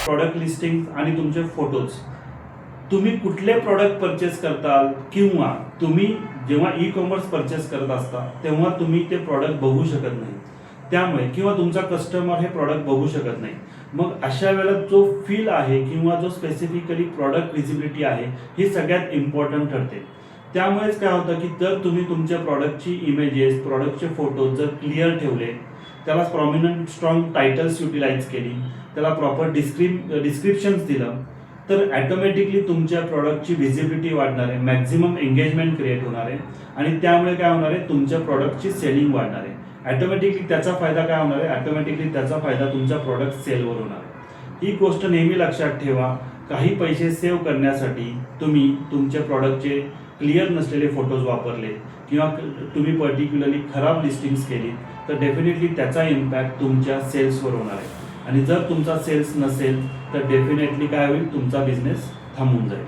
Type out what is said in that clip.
Product listing आणि तुमचे photos, तुम्ही कुठले प्रॉडक्ट परचेस करताल किंवा तुम्ही जेव्हा ई कॉमर्स परचेस करत असता तेव्हा तुम्ही ते प्रॉडक्ट बघू शकत नाही, त्यामुळे किंवा तुमचा कस्टमर हे प्रॉडक्ट बघू शकत नाही. मग अशा वेळेला जो फील आहे किंवा जो स्पेसिफिकली प्रॉडक्ट विजिबिलिटी आहे ही सगळ्यात इम्पॉर्टंट ठरते. त्यामुळेच काय होतं की जर तुम्ही तुमच्या प्रॉडक्टची इमेजेस, प्रॉडक्टचे फोटोज जर क्लिअर ठेवले, त्याला प्रॉमिनंट स्ट्रॉंग टायटल्स युटिलाइज केली, त्याला प्रॉपर डिस्क्रिप्शन्स दिलं, तर ॲटोमॅटिकली तुमच्या प्रॉडक्टची व्हिजिबिलिटी वाढणार आहे, मॅक्झिमम एंगेजमेंट क्रिएट होणार आहे आणि त्यामुळे काय होणार आहे, तुमच्या प्रॉडक्टची सेलिंग वाढणार आहे. ॲटोमॅटिकली त्याचा फायदा काय होणार आहे, ॲटोमॅटिकली त्याचा फायदा तुमच्या प्रॉडक्ट सेलवर होणार आहे. ही गोष्ट नेहमी लक्षात ठेवा. काही पैसे सेव्ह करण्यासाठी तुम्ही तुमच्या प्रॉडक्टचे क्लिअर नसलेले फोटोज वापरले किंवा तुम्ही पर्टिक्युलरली खराब लिस्टिंग्स केली तर डेफिनेटली त्याचा इम्पॅक्ट तुमच्या सेल्सवर होणार आहे. आणि जर तुमचा सेल्स नसेल तर डेफिनेटली काय होईल, तुमचा बिझनेस थांबून जाईल.